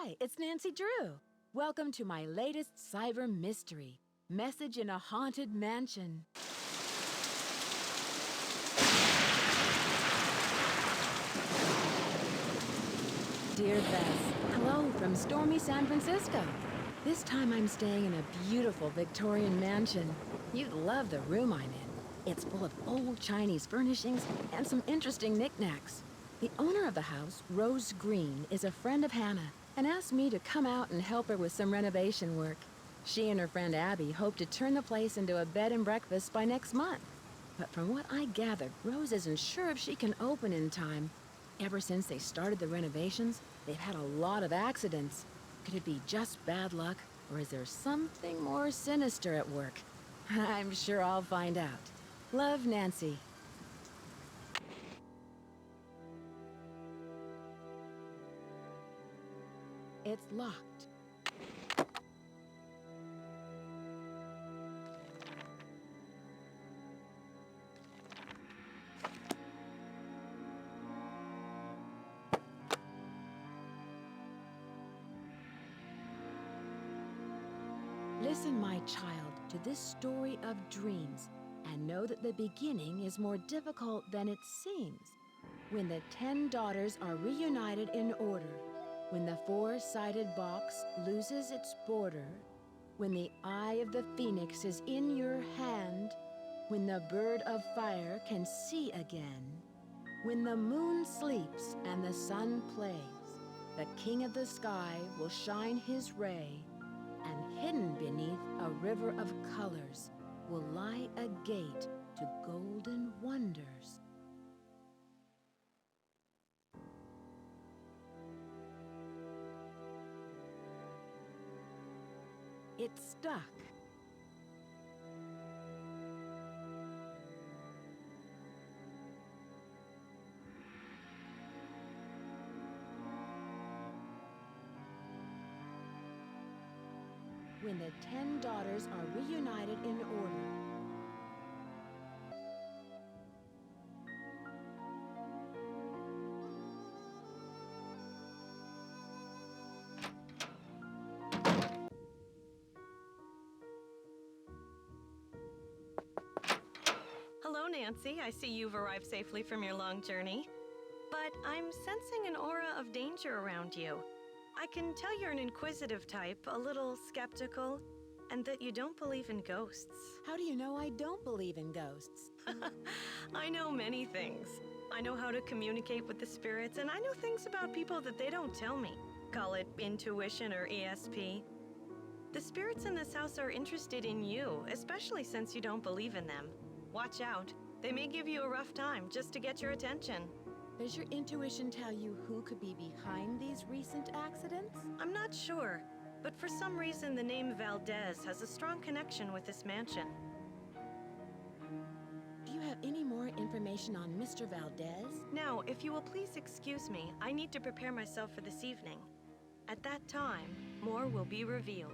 Hi, it's Nancy Drew. Welcome to my latest cyber mystery, Message in a Haunted Mansion. Dear Bess, hello from stormy San Francisco. This time I'm staying in a beautiful Victorian mansion. You'd love the room I'm in. It's full of old Chinese furnishings and some interesting knickknacks. The owner of the house, Rose Green, is a friend of Hannah and asked me to come out and help her with some renovation work. She and her friend Abby hope to turn the place into a bed and breakfast by next month. But from what I gathered, Rose isn't sure if she can open in time. Ever since they started the renovations, they've had a lot of accidents. Could it be just bad luck, or is there something more sinister at work? I'm sure I'll find out. Love, Nancy. It's locked. Listen, my child, to this story of dreams, and know that the beginning is more difficult than it seems. When the 10 daughters are reunited in order, when the 4-sided box loses its border, when the eye of the phoenix is in your hand, when the bird of fire can see again, when the moon sleeps and the sun plays, the king of the sky will shine his ray, and hidden beneath a river of colors will lie a gate to golden wonders. It's stuck. When the 10 daughters are reunited in order. Hello, Nancy. I see you've arrived safely from your long journey. But I'm sensing an aura of danger around you. I can tell you're an inquisitive type, a little skeptical, and that you don't believe in ghosts. How do you know I don't believe in ghosts? I know many things. I know how to communicate with the spirits, and I know things about people that they don't tell me. Call it intuition or ESP. The spirits in this house are interested in you, especially since you don't believe in them. Watch out. They may give you a rough time just to get your attention. Does your intuition tell you who could be behind these recent accidents? I'm not sure, but for some reason the name Valdez has a strong connection with this mansion. Do you have any more information on Mr. Valdez? Now, if you will please excuse me, I need to prepare myself for this evening. At that time, more will be revealed.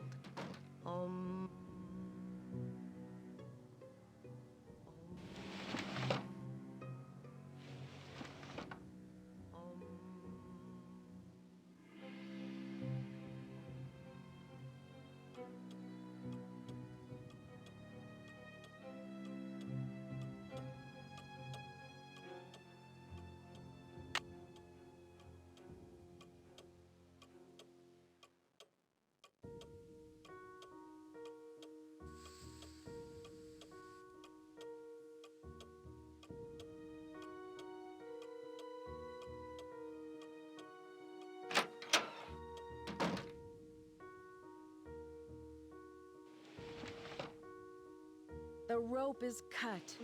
The rope is cut.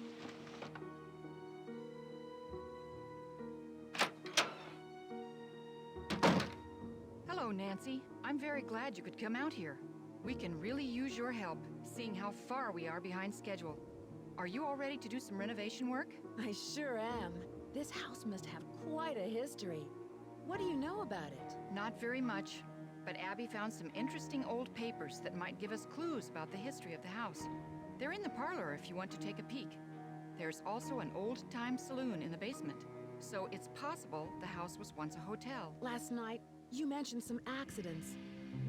Hello, Nancy. I'm very glad you could come out here. We can really use your help, seeing how far we are behind schedule. Are you all ready to do some renovation work? I sure am. This house must have quite a history. What do you know about it? Not very much, but Abby found some interesting old papers that might give us clues about the history of the house. They're in the parlor if you want to take a peek. There's also an old-time saloon in the basement, so it's possible the house was once a hotel. Last night, You mentioned some accidents.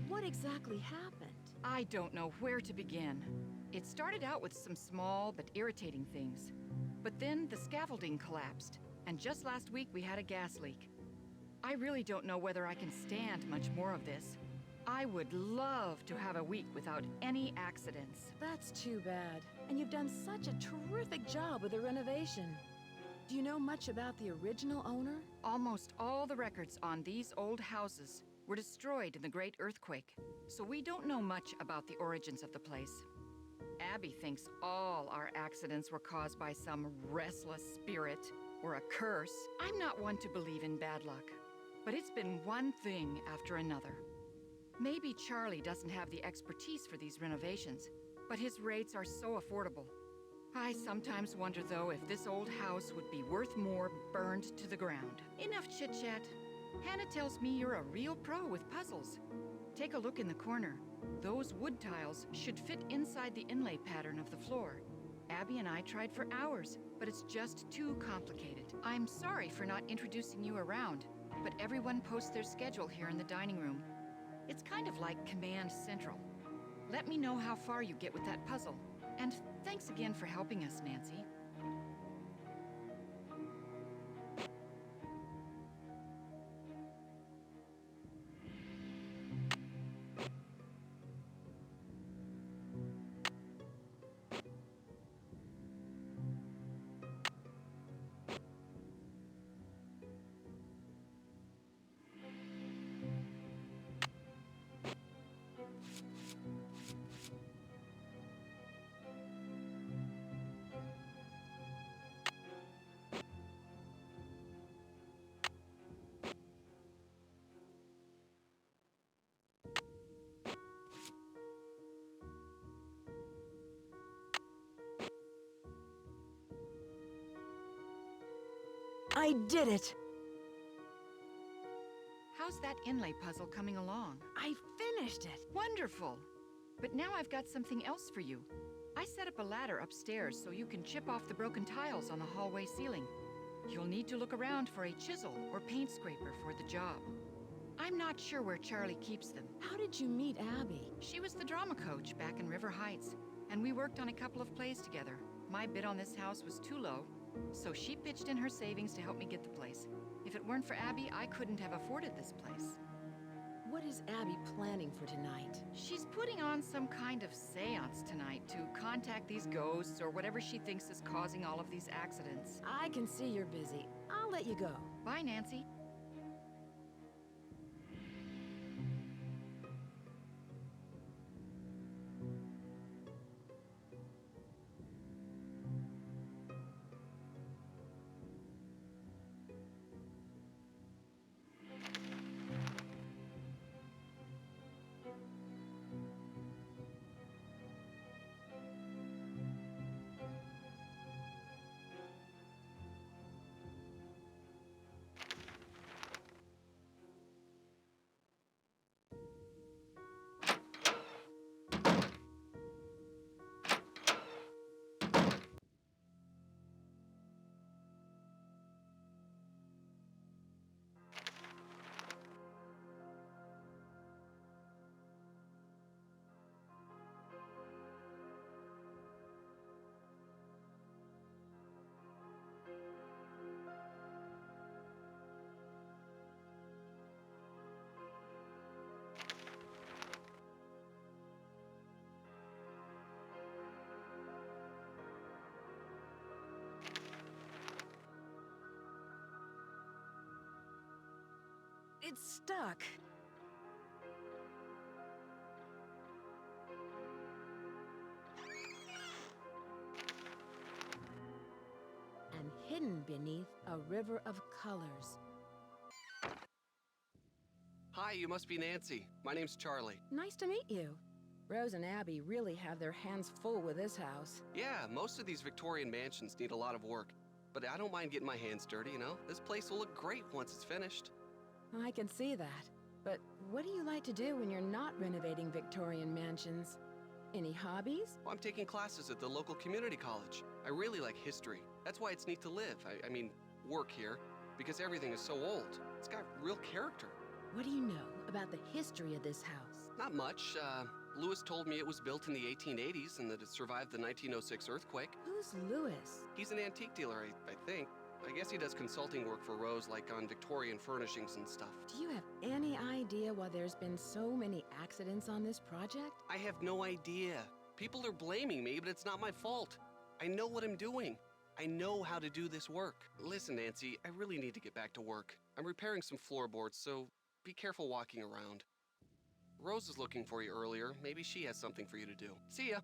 What exactly happened? I don't know where to begin. It started out with some small but irritating things. But then the scaffolding collapsed, and just last week we had a gas leak. I really don't know whether I can stand much more of this. I would love to have a week without any accidents. That's too bad. And you've done such a terrific job with the renovation. Do you know much about the original owner? Almost all the records on these old houses were destroyed in the Great Earthquake, so we don't know much about the origins of the place. Abby thinks all our accidents were caused by some restless spirit or a curse. I'm not one to believe in bad luck, but it's been one thing after another. Maybe Charlie doesn't have the expertise for these renovations, but his rates are so affordable. I sometimes wonder, though, if this old house would be worth more burned to the ground. Enough chit-chat. Hannah tells me you're a real pro with puzzles. Take a look in the corner. Those wood tiles should fit inside the inlay pattern of the floor. Abby and I tried for hours, but it's just too complicated. I'm sorry for not introducing you around, but everyone posts their schedule here in the dining room. It's kind of like Command Central. Let me know how far you get with that puzzle. And thanks again for helping us, Nancy. I did it! How's that inlay puzzle coming along? I finished it! Wonderful! But now I've got something else for you. I set up a ladder upstairs so you can chip off the broken tiles on the hallway ceiling. You'll need to look around for a chisel or paint scraper for the job. I'm not sure where Charlie keeps them. How did you meet Abby? She was the drama coach back in River Heights, and we worked on a couple of plays together. My bid on this house was too low, so she pitched in her savings to help me get the place. If it weren't for Abby, I couldn't have afforded this place. What is Abby planning for tonight? She's putting on some kind of seance tonight to contact these ghosts or whatever she thinks is causing all of these accidents. I can see you're busy. I'll let you go. Bye, Nancy. It's stuck. And hidden beneath a river of colors. Hi, you must be Nancy. My name's Charlie. Nice to meet you. Rose and Abby really have their hands full with this house. Yeah, most of these Victorian mansions need a lot of work. But I don't mind getting my hands dirty, you know? This place will look great once it's finished. I can see that. But what do you like to do when you're not renovating Victorian mansions? Any hobbies? Well, I'm taking classes at the local community college. I really like history. That's why it's neat to live. I mean, work here, because everything is so old. It's got real character. What do you know about the history of this house? Not much. Lewis told me it was built in the 1880s and that it survived the 1906 earthquake. Who's Lewis? He's an antique dealer, I think. I guess he does consulting work for Rose, like on Victorian furnishings and stuff. Do you have any idea why there's been so many accidents on this project? I have no idea. People are blaming me, but it's not my fault. I know what I'm doing. I know how to do this work. Listen, Nancy, I really need to get back to work. I'm repairing some floorboards, so be careful walking around. Rose was looking for you earlier. Maybe she has something for you to do. See ya.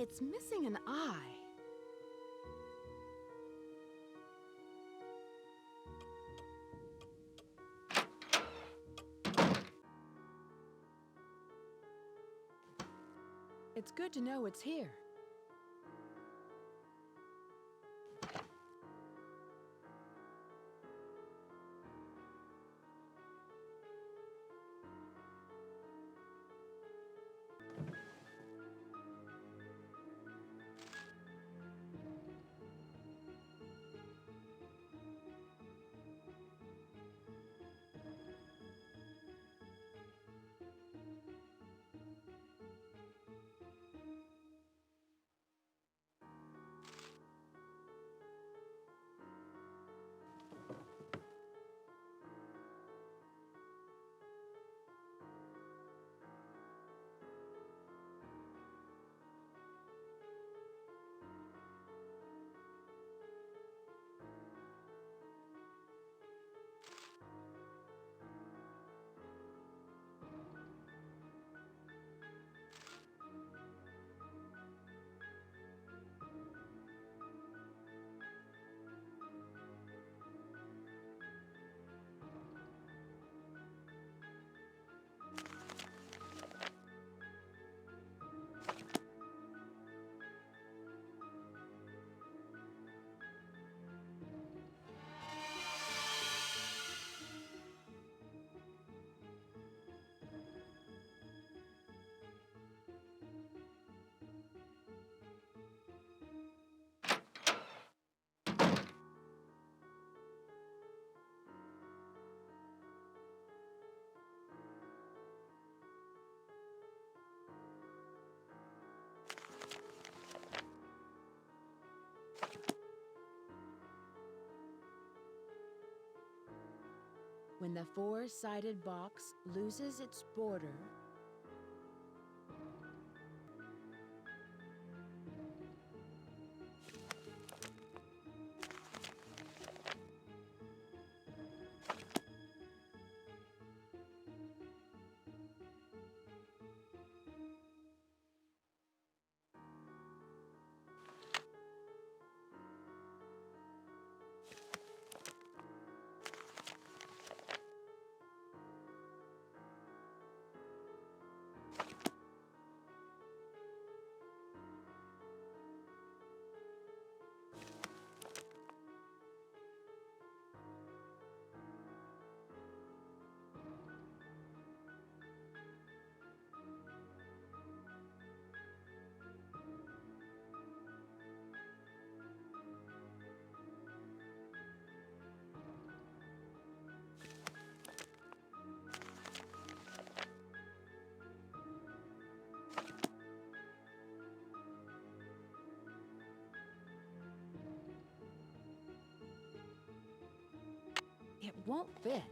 It's missing an eye. It's good to know it's here. When the four-sided box loses its border, it won't fit.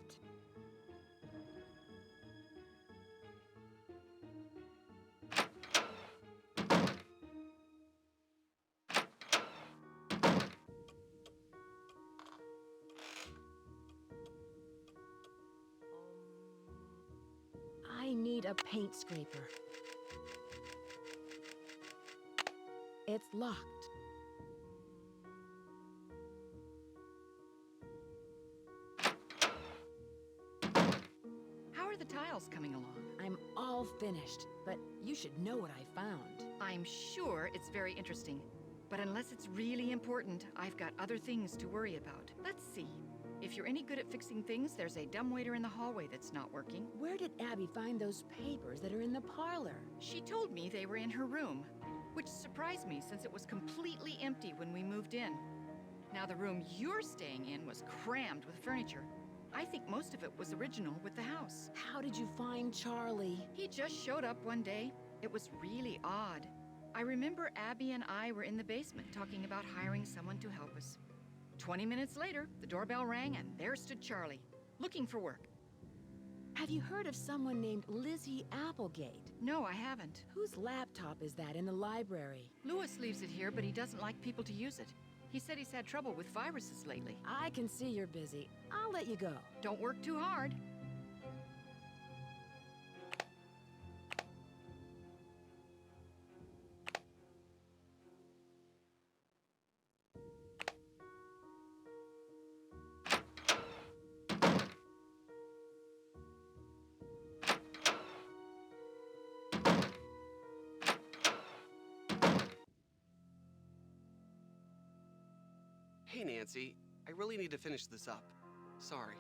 I need a paint scraper. It's locked. How are the tiles coming along? I'm all finished, but you should know what I found. I'm sure it's very interesting. But unless it's really important, I've got other things to worry about. Let's see. If you're any good at fixing things, there's a dumbwaiter in the hallway that's not working. Where did Abby find those papers that are in the parlor? She told me they were in her room, which surprised me since it was completely empty when we moved in. Now, the room you're staying in was crammed with furniture. I think most of it was original with the house. How did you find Charlie? He just showed up one day. It was really odd. I remember Abby and I were in the basement talking about hiring someone to help us. 20 minutes later, the doorbell rang and there stood Charlie, looking for work. Have you heard of someone named Lizzie Applegate? No, I haven't. Whose laptop is that in the library? Lewis leaves it here, but he doesn't like people to use it. He said he's had trouble with viruses lately. I can see you're busy. I'll let you go. Don't work too hard. Hey, Nancy, I really need to finish this up. Sorry.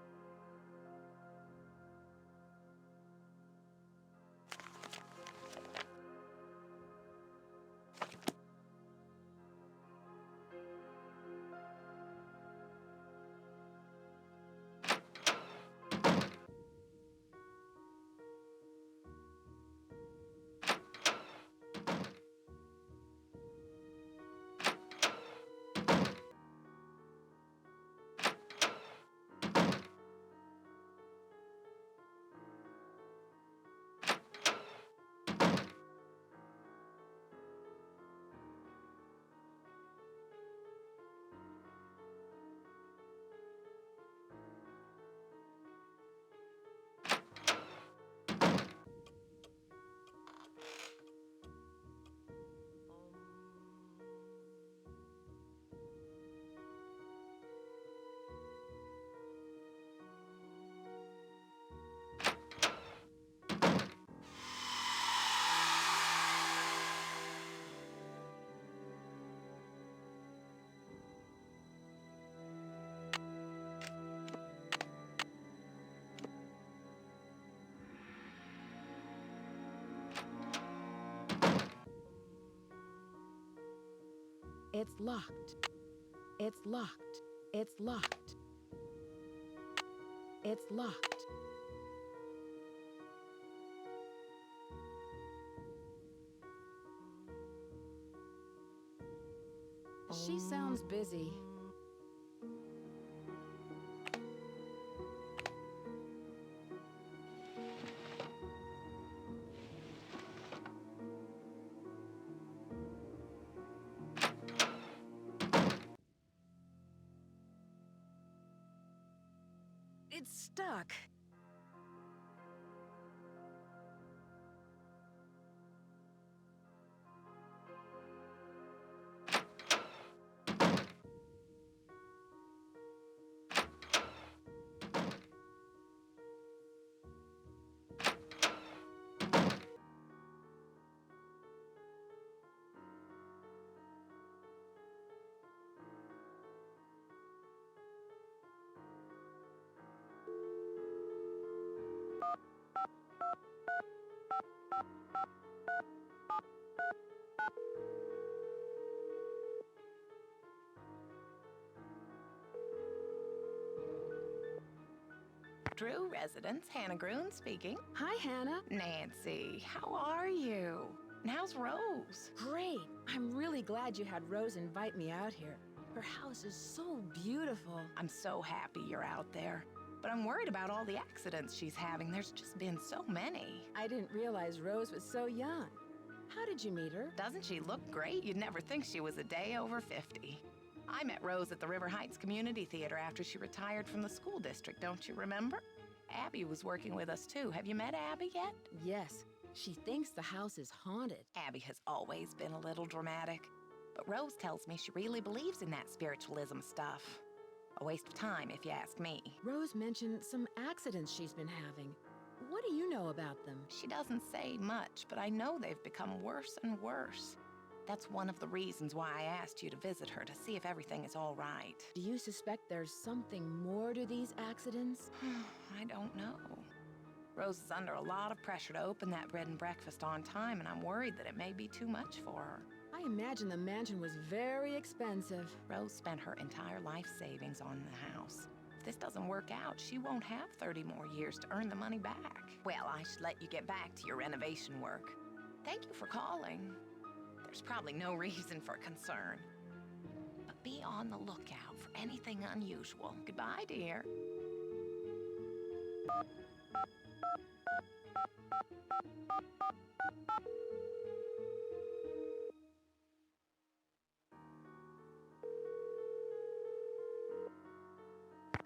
It's locked. It's locked. It's locked. It's locked. She sounds busy. It's stuck. Drew residence, Hannah Groon speaking. Hi, Hannah. Nancy, how are you? And how's Rose? Great. I'm really glad you had Rose invite me out here. Her house is so beautiful. I'm so happy you're out there. But I'm worried about all the accidents she's having. There's just been so many. I didn't realize Rose was so young. How did you meet her? Doesn't she look great? You'd never think she was a day over 50. I met Rose at the River Heights Community Theater after she retired from the school district, don't you remember? Abby was working with us too. Have you met Abby yet? Yes. She thinks the house is haunted. Abby has always been a little dramatic. But Rose tells me she really believes in that spiritualism stuff. A waste of time, if you ask me. Rose mentioned some accidents she's been having. What do you know about them? She doesn't say much, but I know they've become worse and worse. That's one of the reasons why I asked you to visit her, to see if everything is all right. Do you suspect there's something more to these accidents? I don't know. Rose is under a lot of pressure to open that bread and breakfast on time, and I'm worried that it may be too much for her. I imagine the mansion was very expensive. Rose spent her entire life savings on the house. If this doesn't work out, she won't have 30 more years to earn the money back. Well, I should let you get back to your renovation work. Thank you for calling. There's probably no reason for concern. But be on the lookout for anything unusual. Goodbye, dear.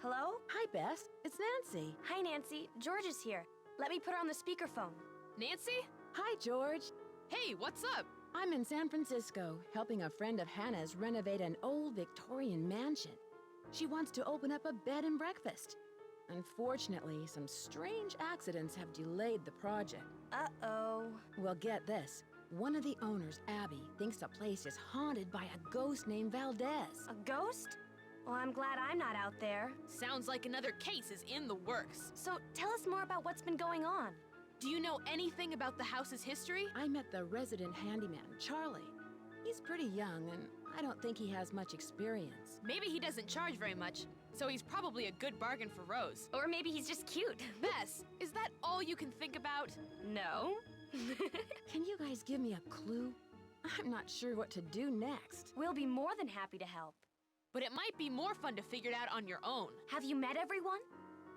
Hello? Hi, Bess. It's Nancy. Hi, Nancy. George is here. Let me put her on the speakerphone. Nancy? Hi, George. Hey, what's up? I'm in San Francisco, helping a friend of Hannah's renovate an old Victorian mansion. She wants to open up a bed and breakfast. Unfortunately, some strange accidents have delayed the project. Uh-oh. Well, get this. One of the owners, Abby, thinks the place is haunted by a ghost named Valdez. A ghost? Well, I'm glad I'm not out there. Sounds like another case is in the works. So tell us more about what's been going on. Do you know anything about the house's history? I met the resident handyman, Charlie. He's pretty young, and I don't think he has much experience. Maybe he doesn't charge very much, so he's probably a good bargain for Rose. Or maybe he's just cute. Bess, is that all you can think about? No. Can you guys give me a clue? I'm not sure what to do next. We'll be more than happy to help. But it might be more fun to figure it out on your own. Have you met everyone?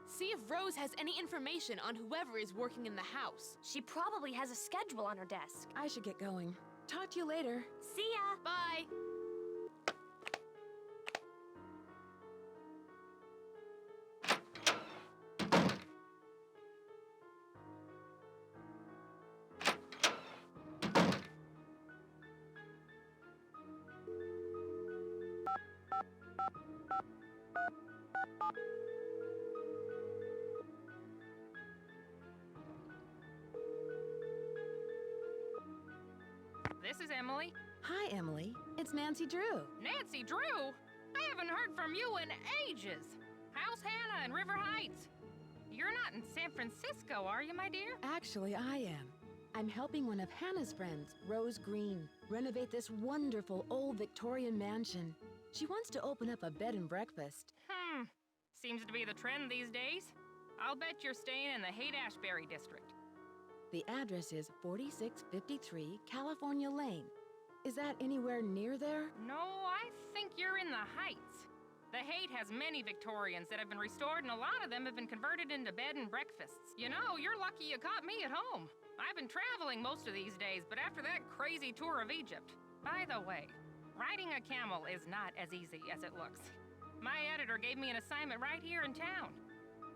See if Rose has any information on whoever is working in the house. She probably has a schedule on her desk. I should get going. Talk to you later. See ya! Bye! This is Emily. Hi, Emily. It's Nancy Drew. Nancy Drew? I haven't heard from you in ages. How's Hannah in River Heights? You're not in San Francisco, are you, my dear? Actually, I am. I'm helping one of Hannah's friends, Rose Green, renovate this wonderful old Victorian mansion. She wants to open up a bed and breakfast. Seems to be the trend these days. I'll bet you're staying in the Haight-Ashbury district. The address is 4653 California Lane. Is that anywhere near there? No, I think you're in the Heights. The Haight has many Victorians that have been restored, and a lot of them have been converted into bed and breakfasts. You know, you're lucky you caught me at home. I've been traveling most of these days, but after that crazy tour of Egypt. By the way, riding a camel is not as easy as it looks. My editor gave me an assignment right here in town.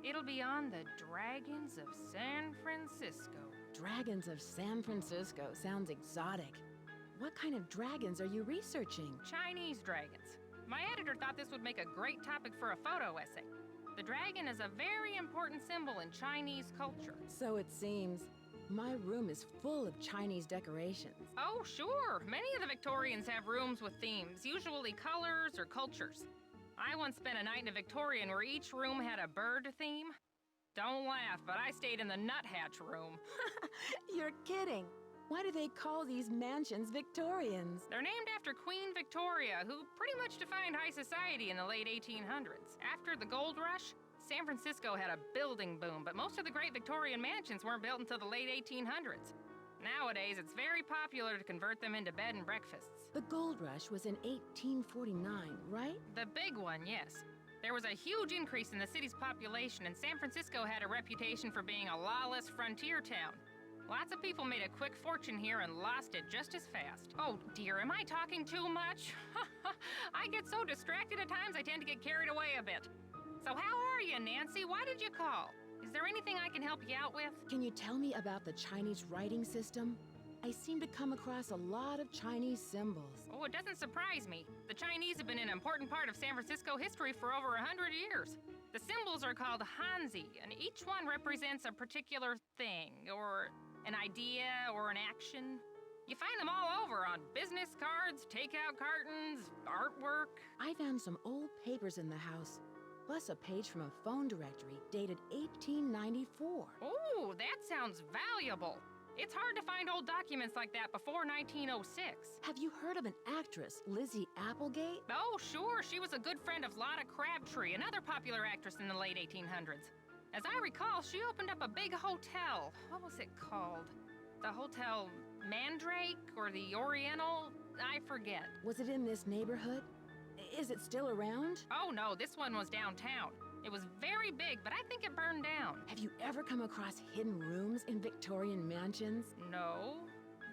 It'll be on the Dragons of San Francisco. Dragons of San Francisco sounds exotic. What kind of dragons are you researching? Chinese dragons. My editor thought this would make a great topic for a photo essay. The dragon is a very important symbol in Chinese culture. So it seems. My room is full of Chinese decorations. Oh, sure. Many of the Victorians have rooms with themes, usually colors or cultures. I once spent a night in a Victorian where each room had a bird theme. Don't laugh, but I stayed in the nuthatch room. You're kidding. Why do they call these mansions Victorians? They're named after Queen Victoria, who pretty much defined high society in the late 1800s. After the gold rush, San Francisco had a building boom, but most of the great Victorian mansions weren't built until the late 1800s. Nowadays, it's very popular to convert them into bed and breakfasts. The gold rush was in 1849, right? The big one, yes. There was a huge increase in the city's population, and San Francisco had a reputation for being a lawless frontier town. Lots of people made a quick fortune here and lost it just as fast. Oh dear, am I talking too much? I get so distracted at times I tend to get carried away a bit. So how are you, Nancy? Why did you call? Is there anything I can help you out with? Can you tell me about the Chinese writing system? I seem to come across a lot of Chinese symbols. Oh, it doesn't surprise me. The Chinese have been an important part of San Francisco history for over 100 years. The symbols are called hanzi, and each one represents a particular thing, or an idea, or an action. You find them all over on business cards, takeout cartons, artwork. I found some old papers in the house, plus a page from a phone directory dated 1894. Oh, that sounds valuable. It's hard to find old documents like that before 1906. Have you heard of an actress, Lizzie Applegate? Oh, sure. She was a good friend of Lotta Crabtree, another popular actress in the late 1800s. As I recall, she opened up a big hotel. What was it called? The Hotel Mandrake or the Oriental? I forget. Was it in this neighborhood? Is it still around? Oh, no, this one was downtown. It was very big, but I think it burned down. Have you ever come across hidden rooms in Victorian mansions? No,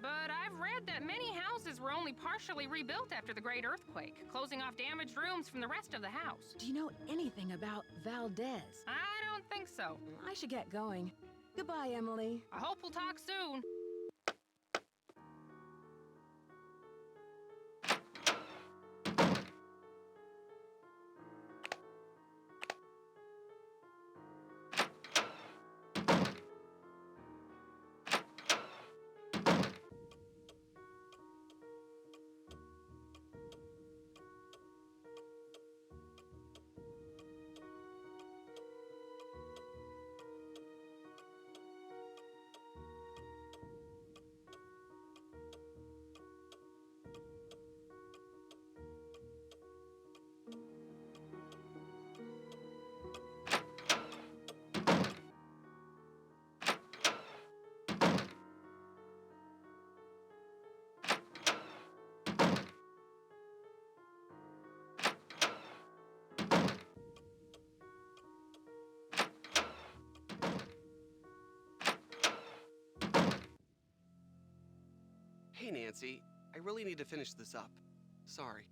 but I've read that many houses were only partially rebuilt after the Great Earthquake, closing off damaged rooms from the rest of the house. Do you know anything about Valdez? I don't think so. I should get going. Goodbye, Emily. I hope we'll talk soon. Hey, Nancy, I really need to finish this up. Sorry.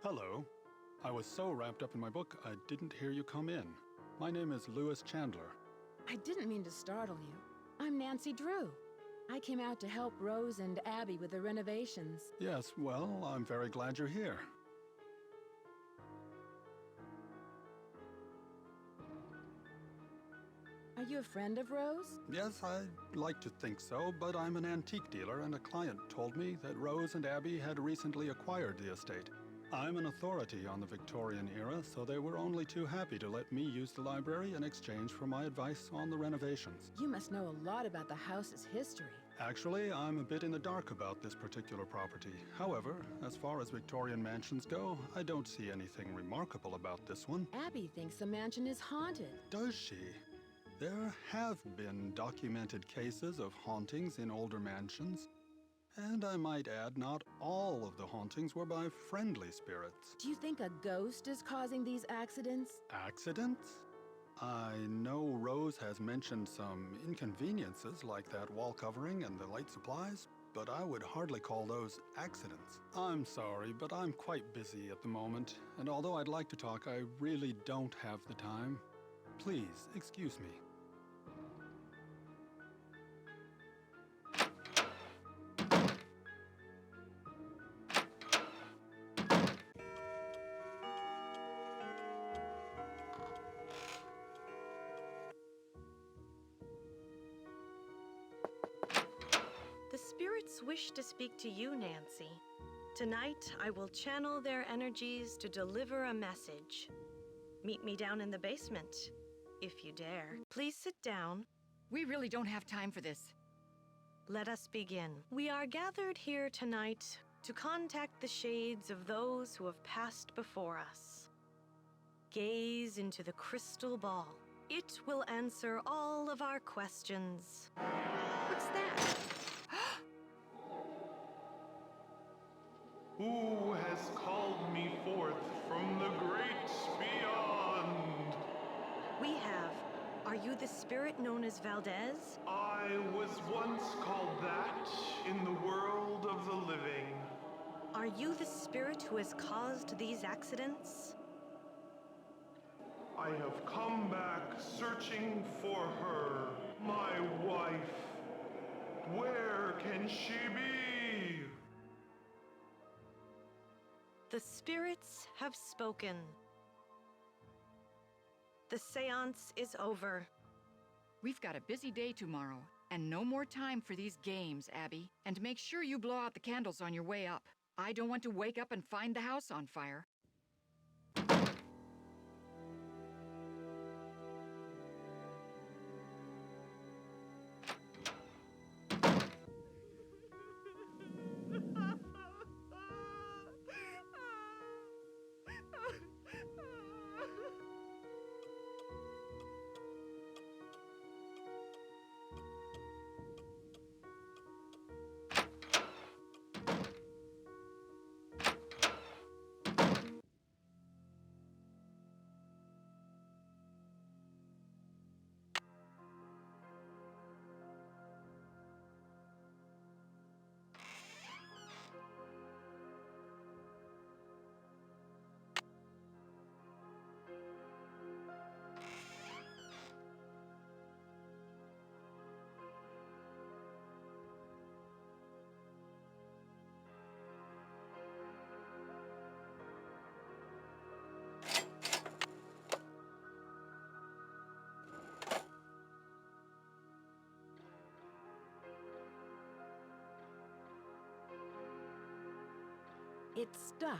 Hello. I was so wrapped up in my book, I didn't hear you come in. My name is Lewis Chandler. I didn't mean to startle you. I'm Nancy Drew. I came out to help Rose and Abby with the renovations. Yes, well, I'm very glad you're here. Are you a friend of Rose? Yes, I'd like to think so, but I'm an antique dealer, and a client told me that Rose and Abby had recently acquired the estate. I'm an authority on the Victorian era, so they were only too happy to let me use the library in exchange for my advice on the renovations. You must know a lot about the house's history. Actually, I'm a bit in the dark about this particular property. However, as far as Victorian mansions go, I don't see anything remarkable about this one. Abby thinks the mansion is haunted. Does she? There have been documented cases of hauntings in older mansions. And I might add, not all of the hauntings were by friendly spirits. Do you think a ghost is causing these accidents? Accidents? I know Rose has mentioned some inconveniences like that wall covering and the light supplies, but I would hardly call those accidents. I'm sorry, but I'm quite busy at the moment, and although I'd like to talk, I really don't have the time. Please, excuse me. The spirits wish to speak to you, Nancy. Tonight, I will channel their energies to deliver a message. Meet me down in the basement, if you dare. Please sit down. We really don't have time for this. Let us begin. We are gathered here tonight to contact the shades of those who have passed before us. Gaze into the crystal ball. It will answer all of our questions. What's that? Who has called me forth from the great beyond? Are you the spirit known as Valdez? I was once called that in the world of the living. Are you the spirit who has caused these accidents? I have come back searching for her, my wife. Where can she be? The spirits have spoken. The seance is over. We've got a busy day tomorrow, and no more time for these games, Abby. And make sure you blow out the candles on your way up. I don't want to wake up and find the house on fire. It's stuck.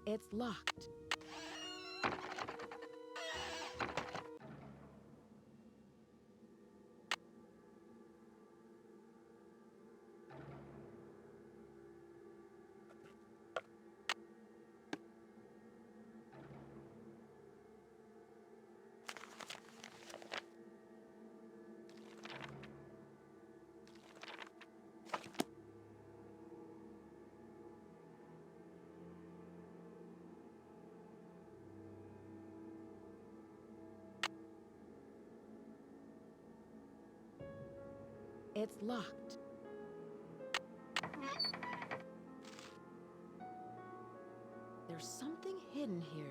It's locked. It's locked. There's something hidden here.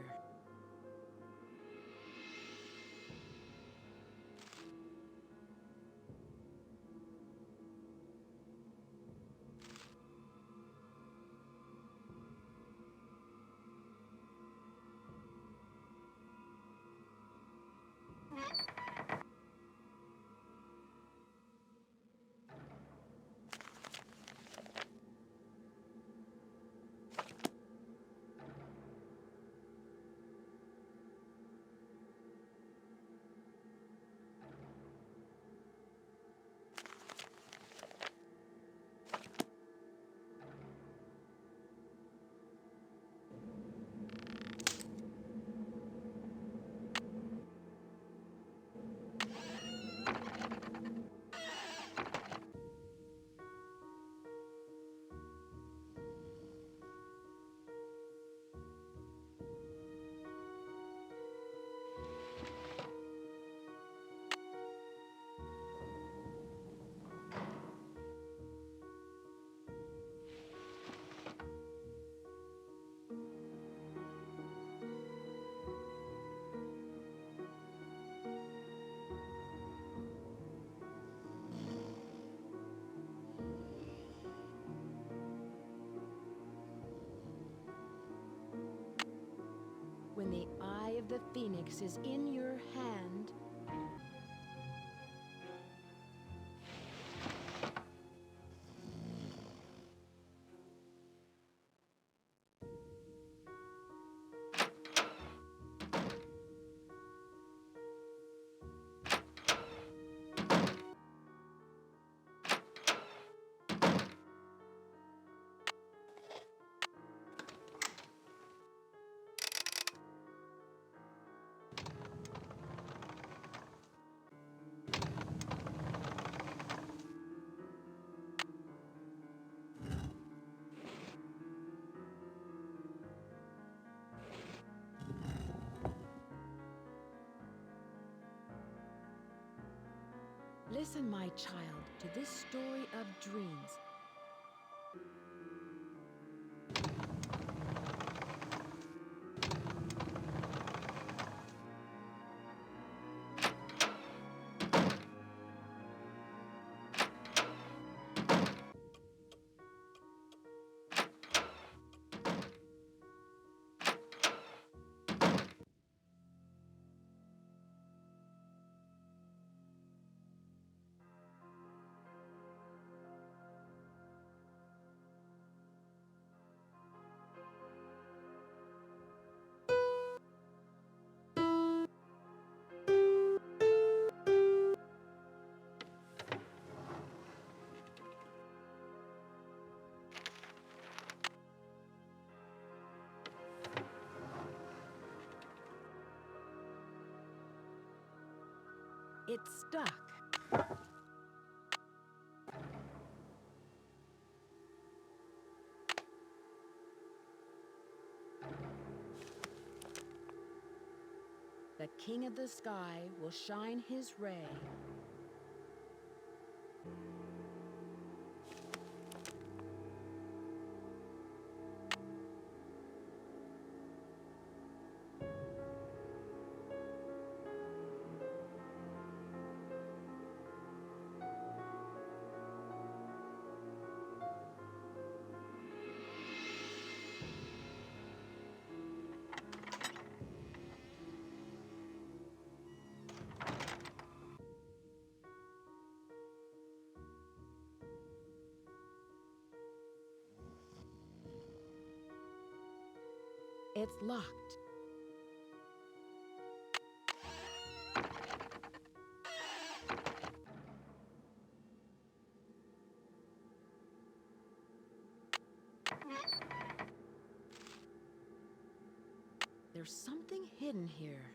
When the eye of the phoenix is in your hand, Listen, my child, to this story of dreams. It's stuck. The king of the sky will shine his ray. It's locked. There's something hidden here.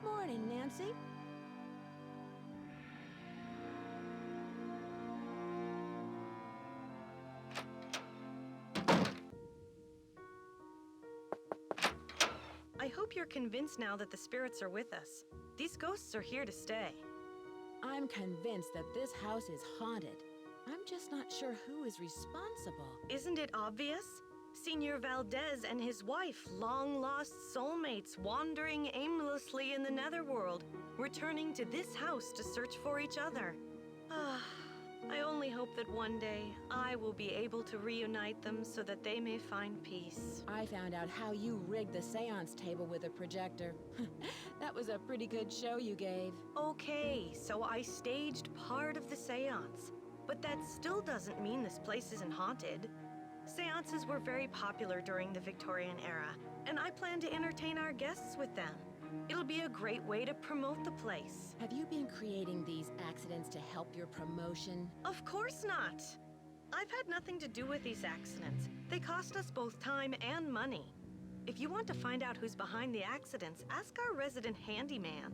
Morning, Nancy. I hope you're convinced now that the spirits are with us. These ghosts are here to stay. I'm convinced that this house is haunted. I'm just not sure who is responsible. Isn't it obvious? Senor Valdez and his wife, long-lost soulmates wandering aimlessly in the netherworld, returning to this house to search for each other. I only hope that one day I will be able to reunite them so that they may find peace. I found out how you rigged the seance table with a projector. That was a pretty good show you gave. Okay, so I staged part of the seance, but that still doesn't mean this place isn't haunted. Seances were very popular during the Victorian era, and I plan to entertain our guests with them. It'll be a great way to promote the place. Have you been creating these accidents to help your promotion? Of course not. I've had nothing to do with these accidents. They cost us both time and money. If you want to find out who's behind the accidents, ask our resident handyman.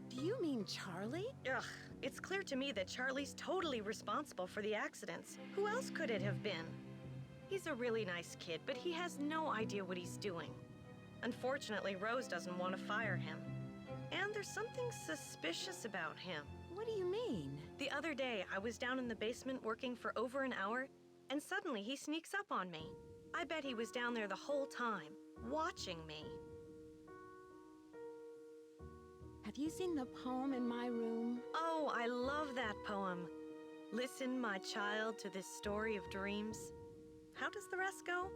Do you mean Charlie? Ugh, it's clear to me that Charlie's totally responsible for the accidents. Who else could it have been? He's a really nice kid, but he has no idea what he's doing. Unfortunately, Rose doesn't want to fire him. And there's something suspicious about him. What do you mean? The other day, I was down in the basement working for over an hour, and suddenly he sneaks up on me. I bet he was down there the whole time, watching me. Have you seen the poem in my room? Oh, I love that poem. Listen, my child, to this story of dreams. How does the rest go?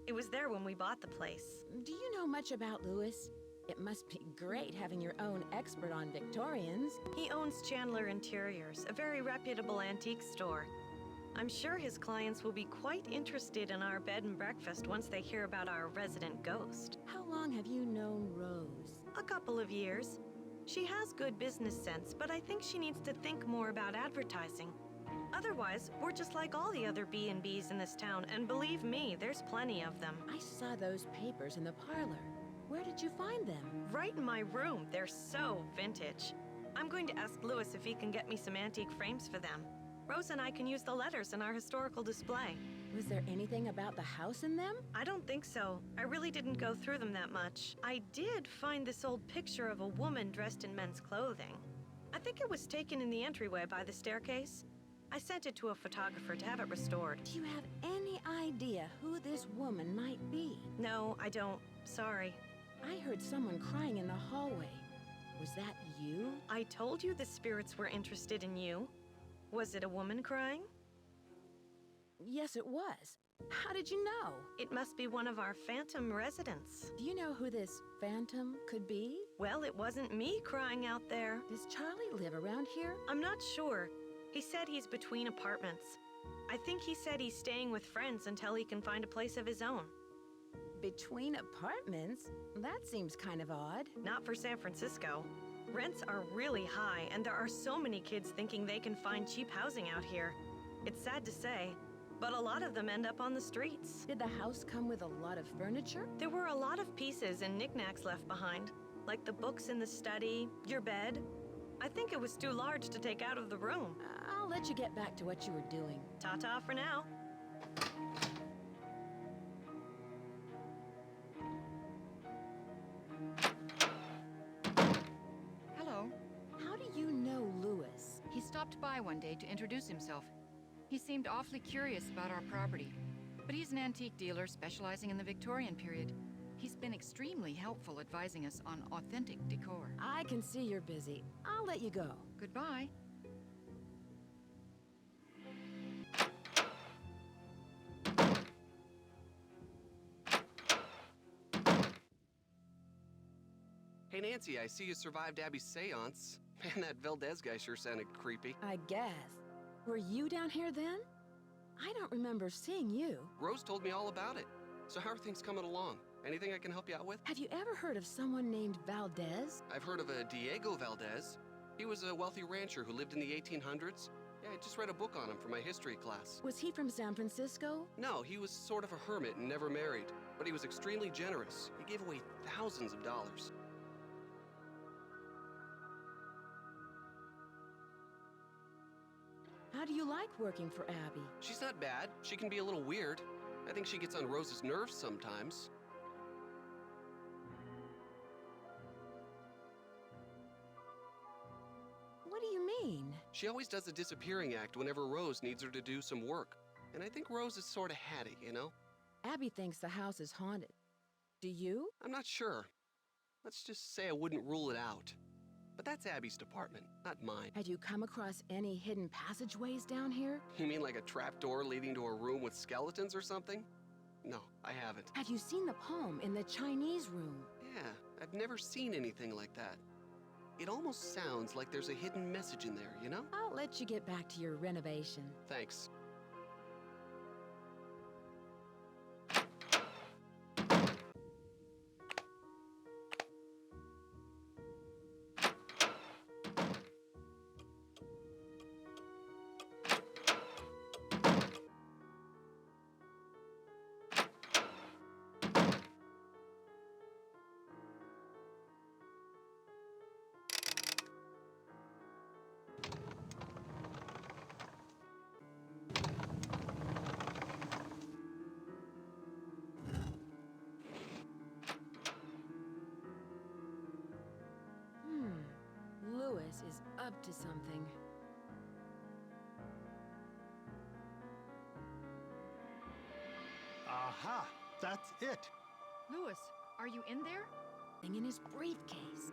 It was there when we bought the place. Do you know much about Louis? It must be great having your own expert on Victorians. He owns Chandler Interiors, a very reputable antique store. I'm sure his clients will be quite interested in our bed and breakfast once they hear about our resident ghost. How long have you known Rose? A couple of years. She has good business sense, but I think she needs to think more about advertising. Otherwise, we're just like all the other B&Bs in this town, and believe me, there's plenty of them. I saw those papers in the parlor. Where did you find them? Right in my room. They're so vintage. I'm going to ask Louis if he can get me some antique frames for them. Rose and I can use the letters in our historical display. Was there anything about the house in them? I don't think so. I really didn't go through them that much. I did find this old picture of a woman dressed in men's clothing. I think it was taken in the entryway by the staircase. I sent it to a photographer to have it restored. Do you have any idea who this woman might be? No, I don't. Sorry. I heard someone crying in the hallway. Was that you? I told you the spirits were interested in you. Was it a woman crying? Yes, it was. How did you know? It must be one of our phantom residents. Do you know who this phantom could be? Well, it wasn't me crying out there. Does Charlie live around here? I'm not sure. He said he's between apartments. I think he said he's staying with friends until he can find a place of his own. Between apartments? That seems kind of odd. Not for San Francisco. Rents are really high, and there are so many kids thinking they can find cheap housing out here. It's sad to say, but a lot of them end up on the streets. Did the house come with a lot of furniture? There were a lot of pieces and knickknacks left behind, like the books in the study, your bed. I think it was too large to take out of the room. I'll let you get back to what you were doing. Ta-ta for now. Hello. How do you know Louis? He stopped by one day to introduce himself. He seemed awfully curious about our property, but he's an antique dealer specializing in the Victorian period. He's been extremely helpful advising us on authentic decor. I can see you're busy. I'll let you go. Goodbye. Hey, Nancy, I see you survived Abby's seance. Man, that Valdez guy sure sounded creepy. I guess. Were you down here then? I don't remember seeing you. Rose told me all about it. So how are things coming along? Anything I can help you out with? Have you ever heard of someone named Valdez? I've heard of a Diego Valdez. He was a wealthy rancher who lived in the 1800s. Yeah, I just read a book on him for my history class. Was he from San Francisco? No, he was sort of a hermit and never married. But he was extremely generous. He gave away thousands of dollars. How do you like working for Abby? She's not bad. She can be a little weird. I think she gets on Rose's nerves sometimes. What do you mean? She always does a disappearing act whenever Rose needs her to do some work. And I think Rose is sort of hatty, you know? Abby thinks the house is haunted. Do you? I'm not sure. Let's just say I wouldn't rule it out. But that's Abby's department, not mine. Had you come across any hidden passageways down here? You mean like a trapdoor leading to a room with skeletons or something? No, I haven't. Have you seen the poem in the Chinese room? Yeah, I've never seen anything like that. It almost sounds like there's a hidden message in there, you know? I'll let you get back to your renovation. Thanks. Louis is up to something. Aha! That's it! Louis, are you in there? Thing in his briefcase.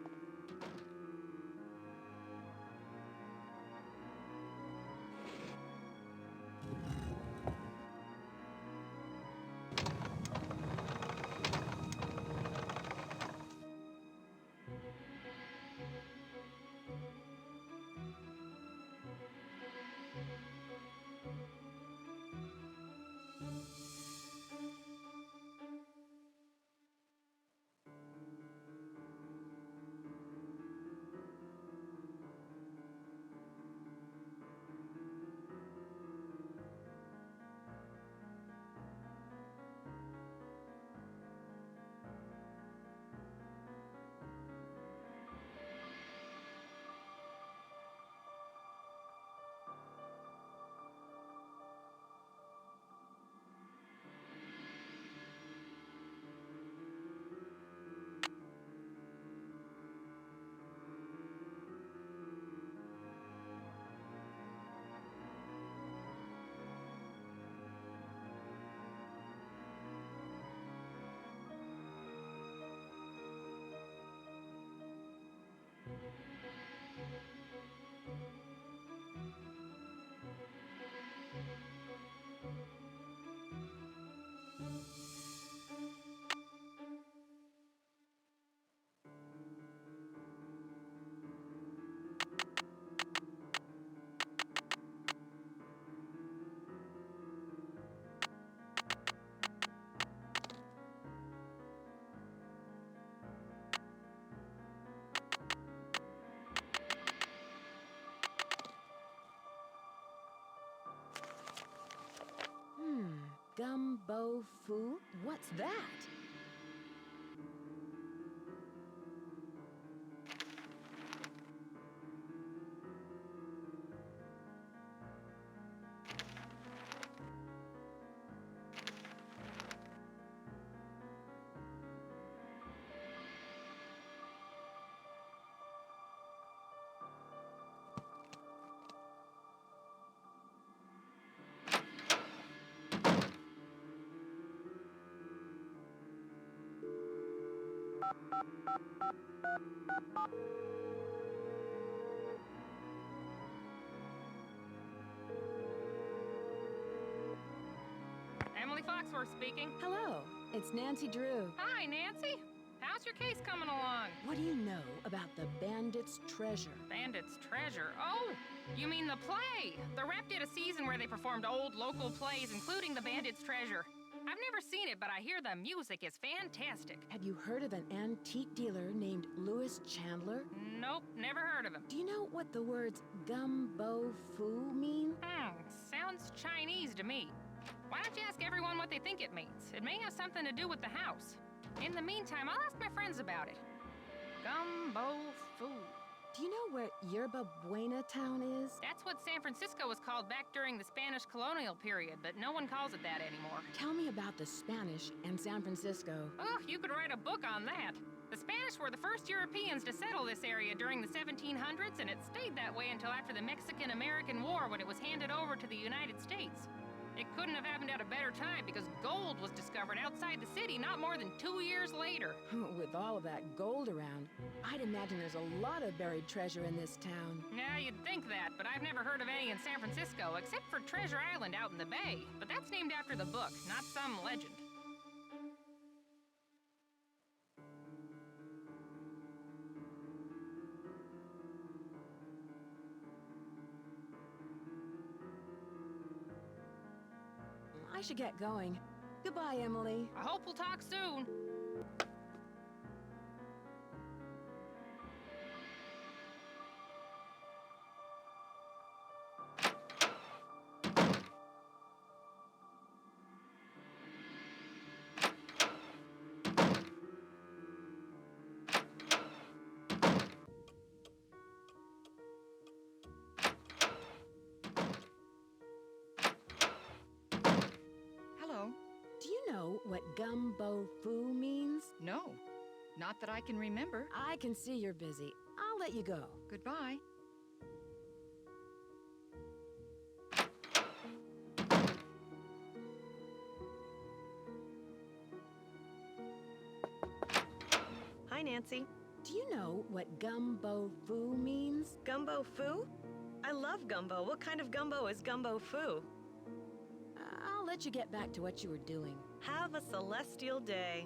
gumbo foo? What's that? Emily Foxworth speaking. Hello, it's Nancy Drew. Hi, Nancy. How's your case coming along? What do you know about the Bandit's Treasure? Bandit's Treasure. Oh, you mean the play? The Rep did a season where they performed old local plays, including the Bandit's Treasure. I've never seen it, but I hear the music is fantastic. Have you heard of an antique dealer named Louis Chandler? Nope, never heard of him. Do you know what the words gumbo foo mean? Sounds Chinese to me. Why don't you ask everyone what they think it means? It may have something to do with the house. In the meantime, I'll ask my friends about it. Gumbo foo. Do you know where Yerba Buena town is? That's what San Francisco was called back during the Spanish colonial period, but no one calls it that anymore. Tell me about the Spanish and San Francisco. Oh, you could write a book on that. The Spanish were the first Europeans to settle this area during the 1700s, and it stayed that way until after the Mexican-American War when it was handed over to the United States. It couldn't have happened at a better time because gold was discovered outside the city not more than 2 years later. With all of that gold around, I'd imagine there's a lot of buried treasure in this town. Yeah, you'd think that, but I've never heard of any in San Francisco, except for Treasure Island out in the bay. But that's named after the book, not some legend. I should get going. Goodbye, Emily. I hope we'll talk soon. Hello. Do you know what gumbo foo means? No, not that I can remember. I can see you're busy. I'll let you go. Goodbye. Hi, Nancy. Do you know what gumbo foo means? Gumbo foo? I love gumbo. What kind of gumbo is gumbo foo? I'll let you get back to what you were doing. Have a celestial day.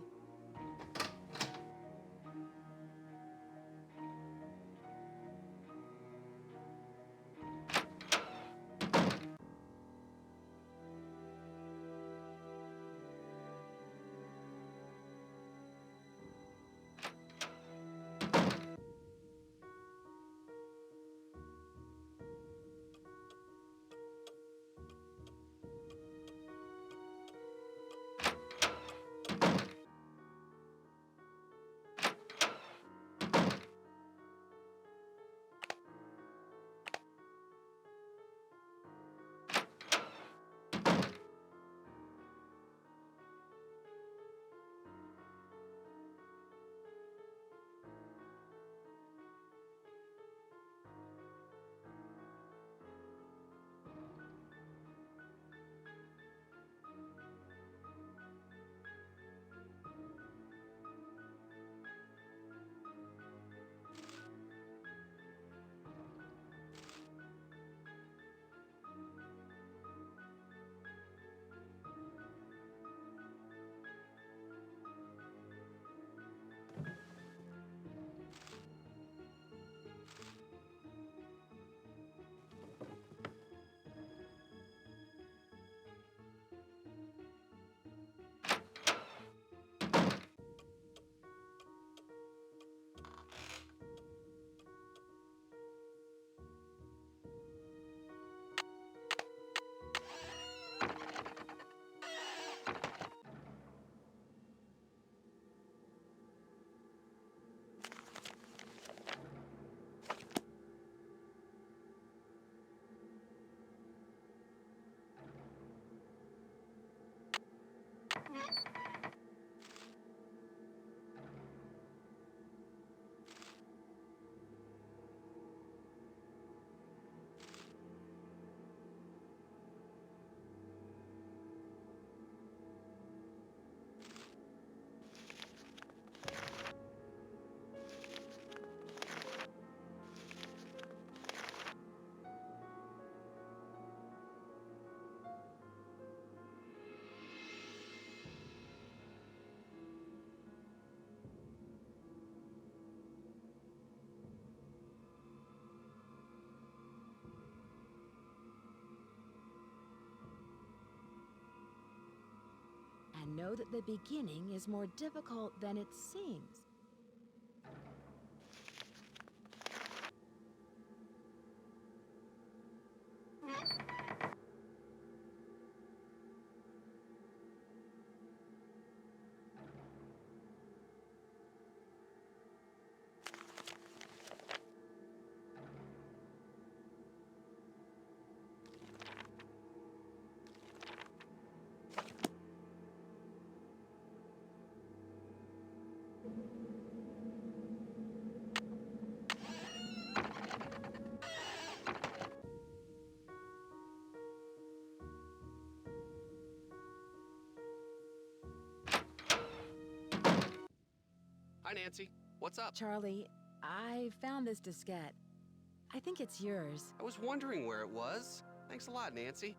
know that the beginning is more difficult than it seems. Hi, Nancy. What's up? Charlie, I found this diskette. I think it's yours. I was wondering where it was. Thanks a lot, Nancy.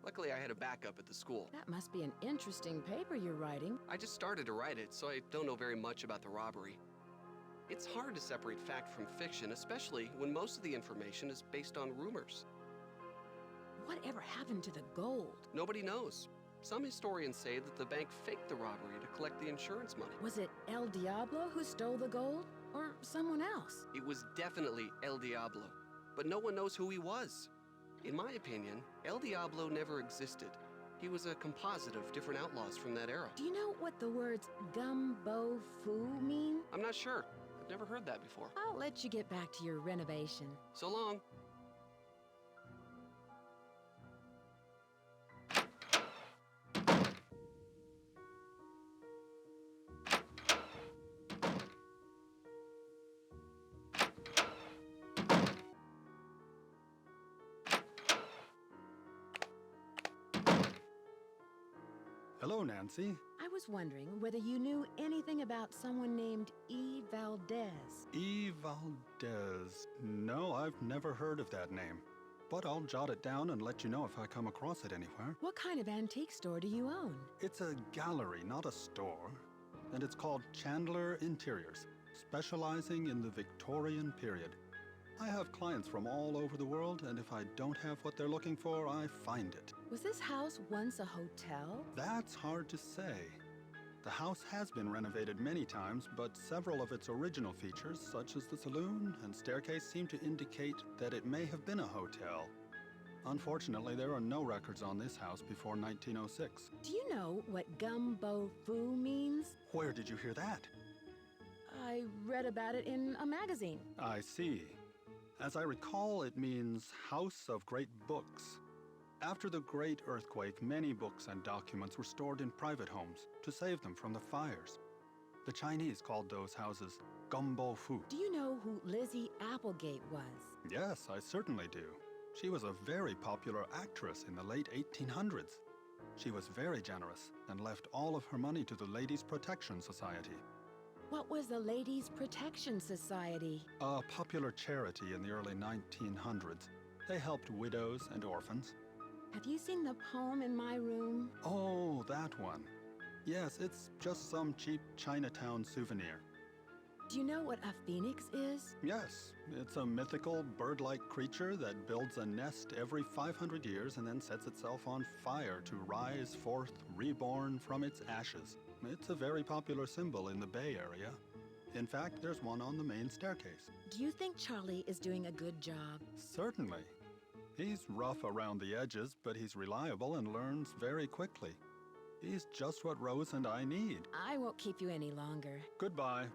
Luckily, I had a backup at the school. That must be an interesting paper you're writing. I just started to write it, so I don't know very much about the robbery. It's hard to separate fact from fiction, especially when most of the information is based on rumors. Whatever happened to the gold? Nobody knows. Some historians say that the bank faked the robbery to collect the insurance money. Was it El Diablo who stole the gold? Or someone else? It was definitely El Diablo, but no one knows who he was. In my opinion, El Diablo never existed. He was a composite of different outlaws from that era. Do you know what the words gumbo foo mean? I'm not sure. I've never heard that before. I'll let you get back to your renovation. So long. Hello, Nancy. I was wondering whether you knew anything about someone named E. Valdez. E. Valdez. No, I've never heard of that name. But I'll jot it down and let you know if I come across it anywhere. What kind of antique store do you own? It's a gallery, not a store. And it's called Chandler Interiors, specializing in the Victorian period. I have clients from all over the world, and if I don't have what they're looking for, I find it. Was this house once a hotel? That's hard to say. The house has been renovated many times, but several of its original features, such as the saloon and staircase, seem to indicate that it may have been a hotel. Unfortunately, there are no records on this house before 1906. Do you know what gumbo foo means? Where did you hear that? I read about it in a magazine. I see. As I recall, it means House of Great Books. After the Great Earthquake, many books and documents were stored in private homes to save them from the fires. The Chinese called those houses gumbo fu. Do you know who Lizzie Applegate was? Yes, I certainly do. She was a very popular actress in the late 1800s. She was very generous and left all of her money to the Ladies' Protection Society. What was the Ladies' Protection Society? A popular charity in the early 1900s. They helped widows and orphans. Have you seen the poem in my room? Oh, that one. Yes, it's just some cheap Chinatown souvenir. Do you know what a phoenix is? Yes, it's a mythical bird-like creature that builds a nest every 500 years and then sets itself on fire to rise forth reborn from its ashes. It's a very popular symbol in the Bay Area. In fact, there's one on the main staircase. Do you think Charlie is doing a good job? Certainly. He's rough around the edges, but he's reliable and learns very quickly. He's just what Rose and I need. I won't keep you any longer. Goodbye.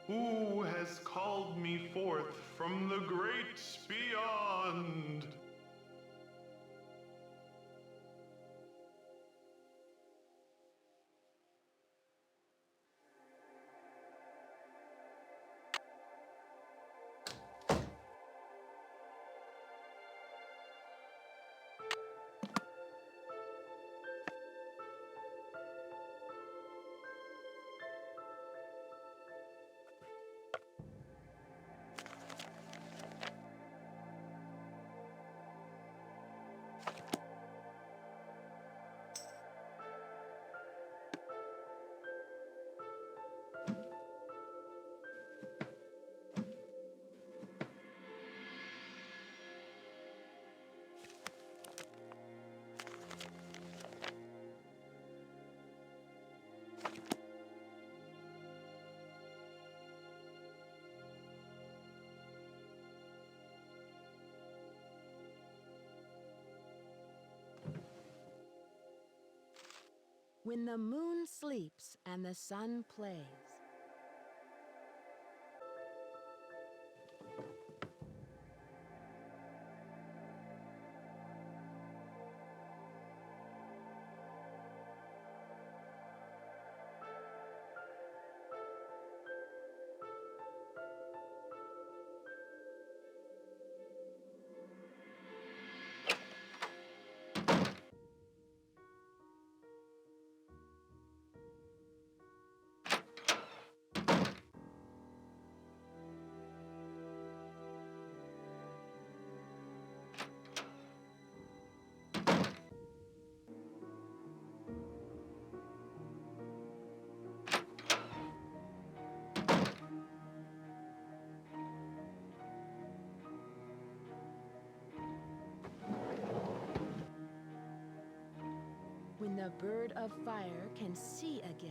Who has called me forth from the great beyond? When the moon sleeps and the sun plays. When the bird of fire can see again.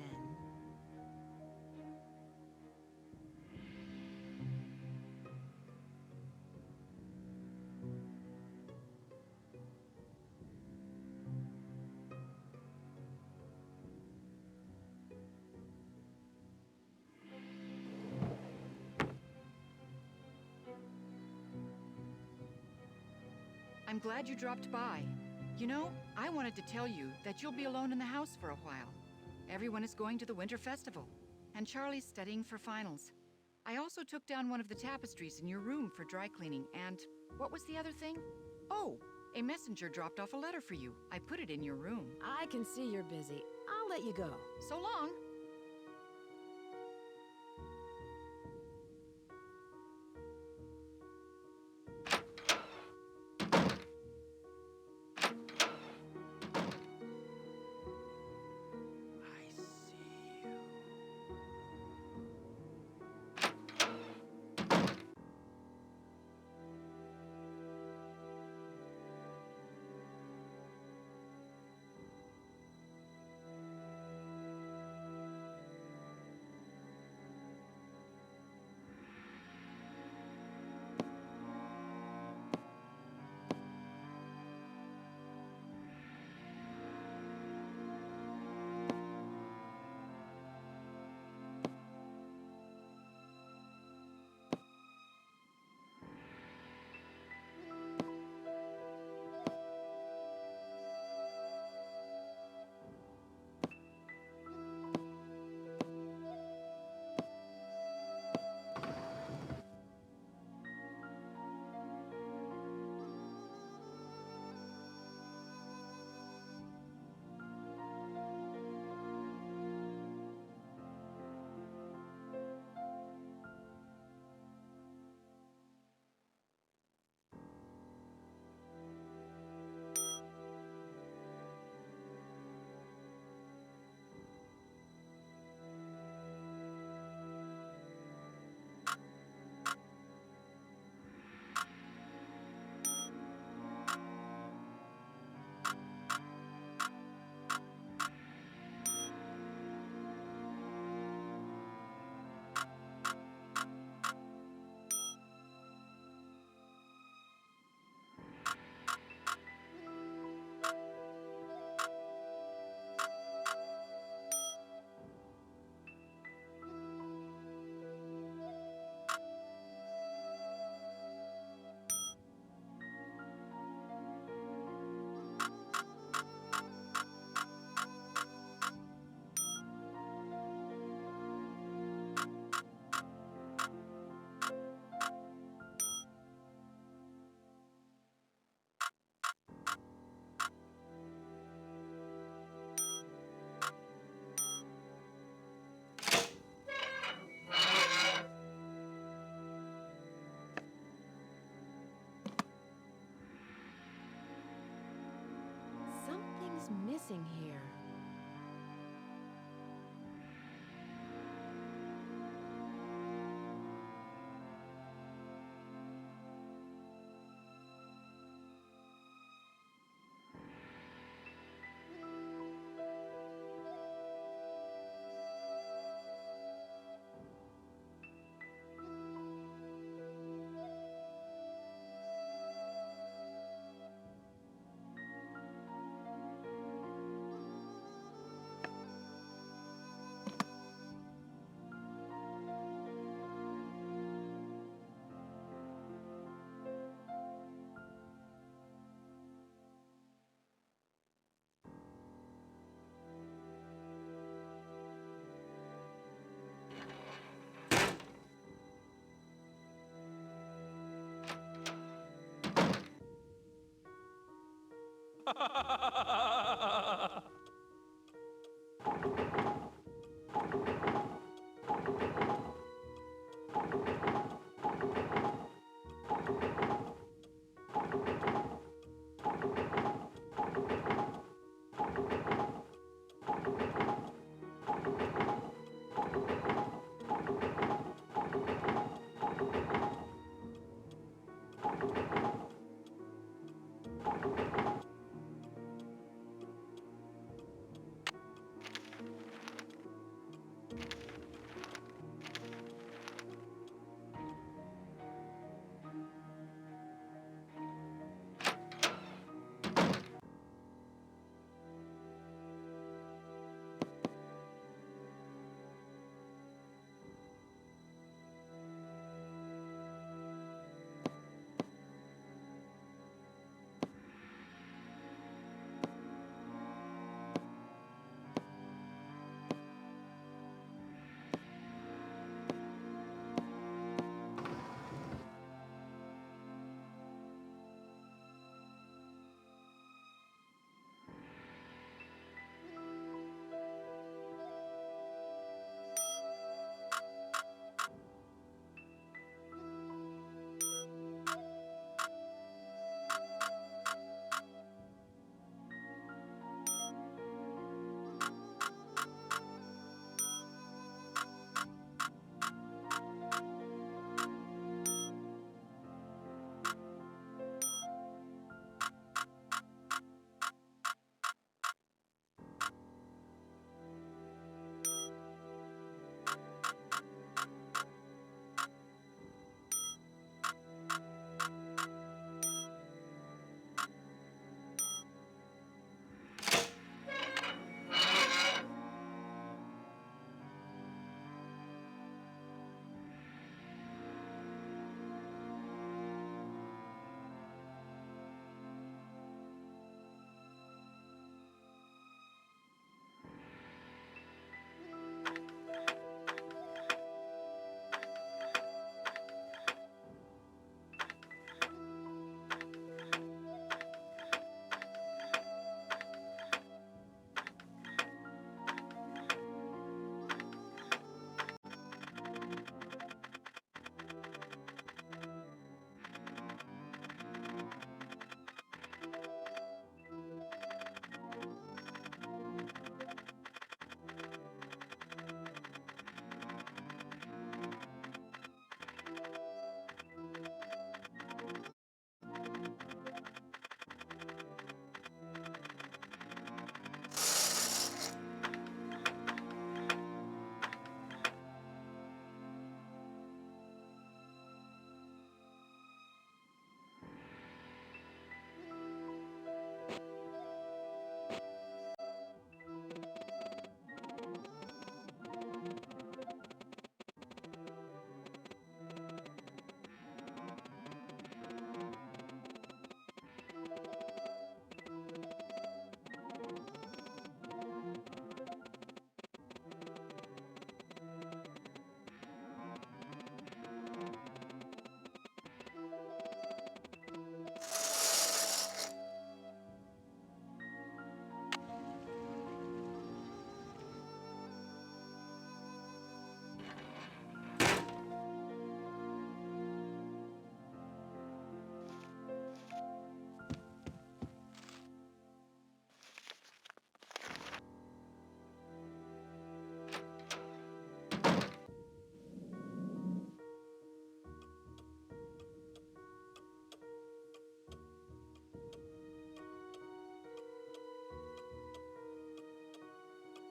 I'm glad you dropped by. You know, I wanted to tell you that you'll be alone in the house for a while. Everyone is going to the Winter Festival, and Charlie's studying for finals. I also took down one of the tapestries in your room for dry cleaning, and what was the other thing? Oh, a messenger dropped off a letter for you. I put it in your room. I can see you're busy. I'll let you go. So long.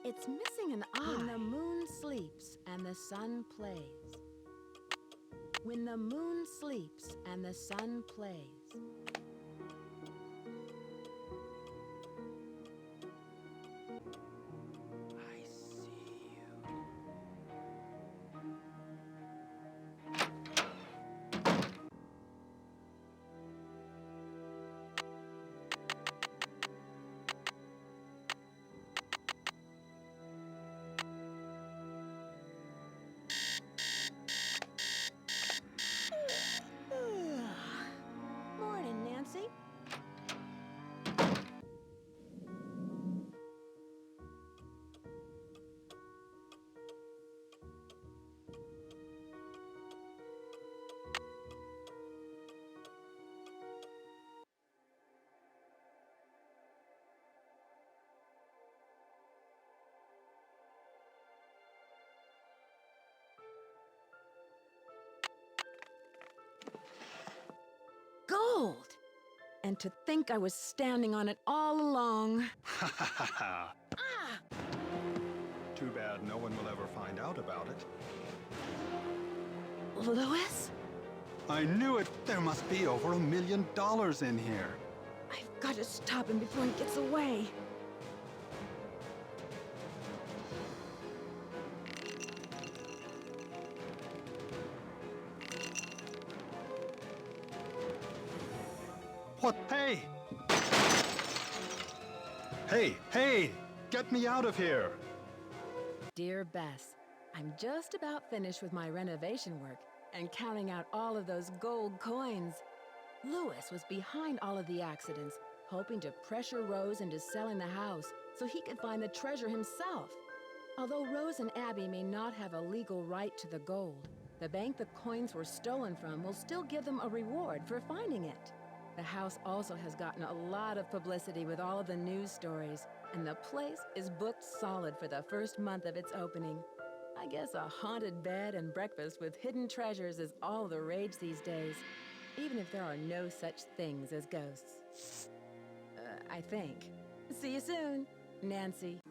It's missing an eye. When the moon sleeps and the sun plays. When the moon sleeps and the sun plays. I see you. Morning, And to think I was standing on it all along. Ha ha ha ha! Too bad no one will ever find out about it. Louis? I knew it! There must be over $1 million in here. I've got to stop him before he gets away. What? Hey! Hey! Hey! Get me out of here! Dear Bess, I'm just about finished with my renovation work and counting out all of those gold coins. Louis was behind all of the accidents, hoping to pressure Rose into selling the house so he could find the treasure himself. Although Rose and Abby may not have a legal right to the gold, the bank the coins were stolen from will still give them a reward for finding it. The house also has gotten a lot of publicity with all of the news stories, and the place is booked solid for the first month of its opening. I guess a haunted bed and breakfast with hidden treasures is all the rage these days, even if there are no such things as ghosts. I think. See you soon, Nancy.